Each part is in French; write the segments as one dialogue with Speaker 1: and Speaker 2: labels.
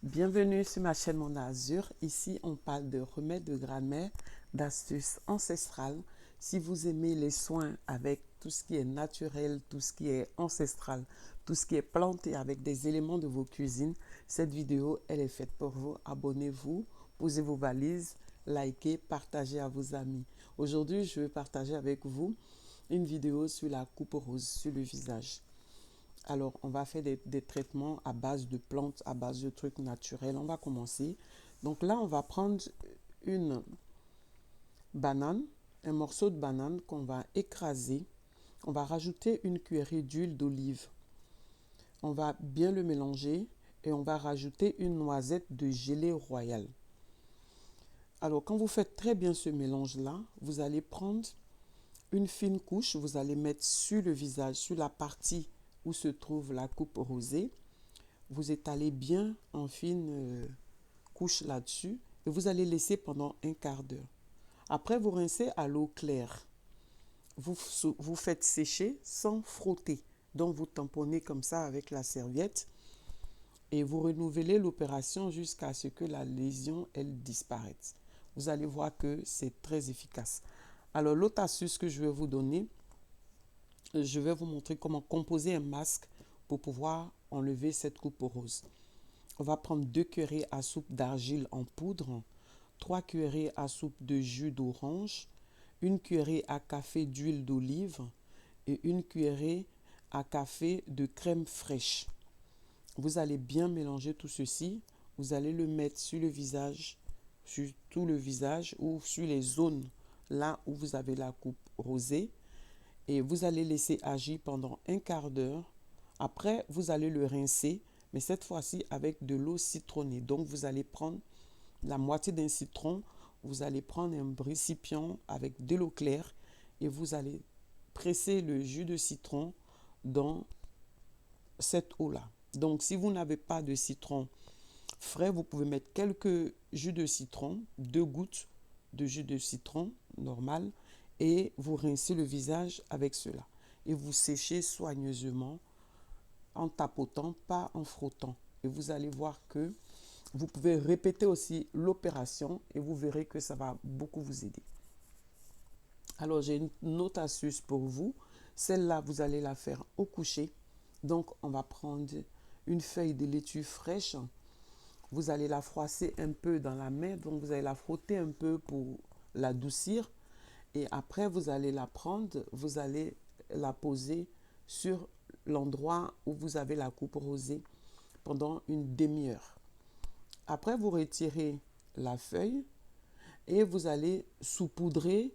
Speaker 1: Bienvenue sur ma chaîne Mon Azur. Ici, on parle de remèdes de grammaire, d'astuces ancestrales. Si vous aimez les soins avec tout ce qui est naturel, tout ce qui est ancestral, tout ce qui est planté avec des éléments de vos cuisines, cette vidéo, elle est faite pour vous. Abonnez-vous, posez vos valises, likez, partagez à vos amis. Aujourd'hui, je vais partager avec vous une vidéo sur la coupe rose sur le visage. Alors, on va faire des traitements à base de plantes, à base de trucs naturels. On va commencer. Donc là, on va prendre une banane, un morceau de banane qu'on va écraser. On va rajouter une cuillerée d'huile d'olive. On va bien le mélanger et on va rajouter une noisette de gelée royale. Alors, quand vous faites très bien ce mélange-là, vous allez prendre une fine couche, vous allez mettre sur le visage, sur la partie où se trouve la coupe rosée. Vous étalez bien en fine couche là-dessus et vous allez laisser pendant un quart d'heure. Après, vous rincez à l'eau claire. Vous faites sécher sans frotter. Donc, vous tamponnez comme ça avec la serviette et vous renouvelez l'opération jusqu'à ce que la lésion, elle disparaisse. Vous allez voir que c'est très efficace. Alors, l'autre astuce que je vais vous donner, je vais vous montrer comment composer un masque pour pouvoir enlever cette coupe rose. On va prendre 2 cuillerées à soupe d'argile en poudre, 3 cuillerées à soupe de jus d'orange, 1 cuillerée à café d'huile d'olive et 1 cuillerée à café de crème fraîche. Vous allez bien mélanger tout ceci. Vous allez le mettre sur le visage, sur tout le visage ou sur les zones là où vous avez la coupe rosée. Et vous allez laisser agir pendant un quart d'heure. Après, vous allez le rincer, mais cette fois-ci avec de l'eau citronnée. Donc, vous allez prendre la moitié d'un citron, vous allez prendre un récipient avec de l'eau claire et vous allez presser le jus de citron dans cette eau-là. Donc, si vous n'avez pas de citron frais, vous pouvez mettre quelques jus de citron, 2 gouttes de jus de citron normal, et vous rincez le visage avec cela. Et vous séchez soigneusement en tapotant, pas en frottant. Et vous allez voir que vous pouvez répéter aussi l'opération et vous verrez que ça va beaucoup vous aider. Alors, j'ai une autre astuce pour vous. Celle-là, vous allez la faire au coucher. Donc, on va prendre une feuille de laitue fraîche. Vous allez la froisser un peu dans la main. Donc, vous allez la frotter un peu pour l'adoucir. Et après, vous allez la prendre, vous allez la poser sur l'endroit où vous avez la coupe rosée pendant une demi-heure. Après, vous retirez la feuille et vous allez saupoudrer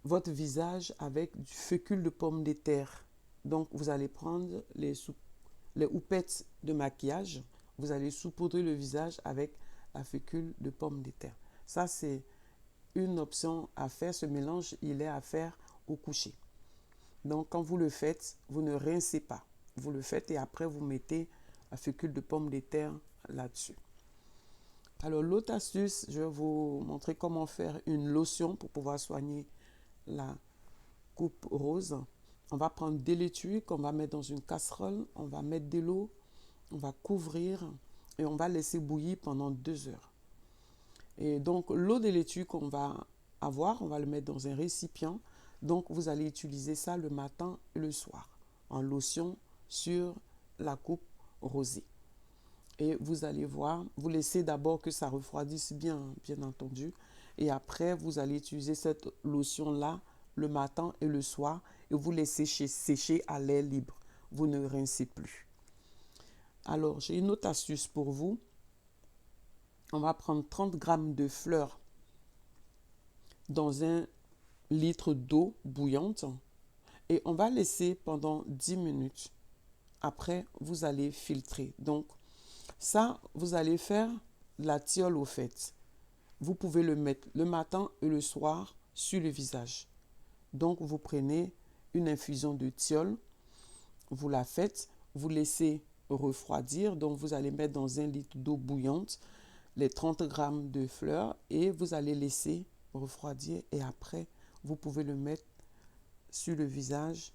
Speaker 1: votre visage avec du fécule de pomme de terre. Donc, vous allez prendre les houppettes de maquillage, vous allez saupoudrer le visage avec la fécule de pomme de terre. Ça, c'est une option à faire. Ce mélange, il est à faire au coucher. Donc, quand vous le faites, vous ne rincez pas. Vous le faites et après, vous mettez la fécule de pomme de terre là-dessus. Alors, l'autre astuce, je vais vous montrer comment faire une lotion pour pouvoir soigner la coupe rose. On va prendre des laitues qu'on va mettre dans une casserole. On va mettre de l'eau, on va couvrir et on va laisser bouillir pendant 2 heures. Et donc, l'eau de laitue qu'on va avoir, on va le mettre dans un récipient. Donc, vous allez utiliser ça le matin et le soir en lotion sur la coupe rosée. Et vous allez voir, vous laissez d'abord que ça refroidisse bien, bien entendu. Et après, vous allez utiliser cette lotion-là le matin et le soir et vous laissez sécher à l'air libre. Vous ne rincez plus. Alors, j'ai une autre astuce pour vous. On va prendre 30 grammes de fleurs dans 1 litre d'eau bouillante et on va laisser pendant 10 minutes. Après, vous allez filtrer. Donc, ça, vous allez faire la tiole au fait. Vous pouvez le mettre le matin et le soir sur le visage. Donc, vous prenez une infusion de tiole, vous la faites, vous laissez refroidir. Donc, vous allez mettre dans 1 litre d'eau bouillante les 30 grammes de fleurs et vous allez laisser refroidir. Et après, vous pouvez le mettre sur le visage.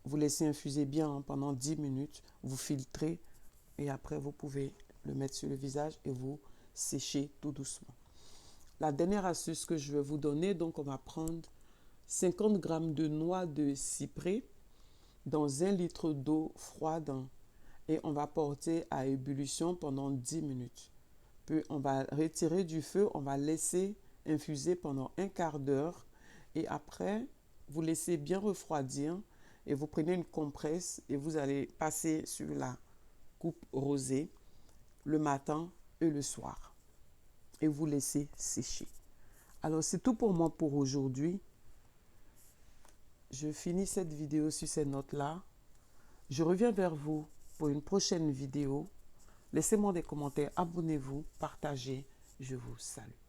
Speaker 1: Vous laissez infuser bien pendant 10 minutes. Vous filtrez et après, vous pouvez le mettre sur le visage et vous séchez tout doucement. La dernière astuce que je vais vous donner, donc on va prendre 50 g de noix de cyprès dans 1 litre d'eau froide et on va porter à ébullition pendant 10 minutes. Puis on va retirer du feu, on va laisser infuser pendant un quart d'heure et après, vous laissez bien refroidir et vous prenez une compresse et vous allez passer sur la coupe rosée le matin et le soir et vous laissez sécher. Alors c'est tout pour moi pour aujourd'hui. Je finis cette vidéo sur ces notes-là. Je reviens vers vous pour une prochaine vidéo. Laissez-moi des commentaires, abonnez-vous, partagez. Je vous salue.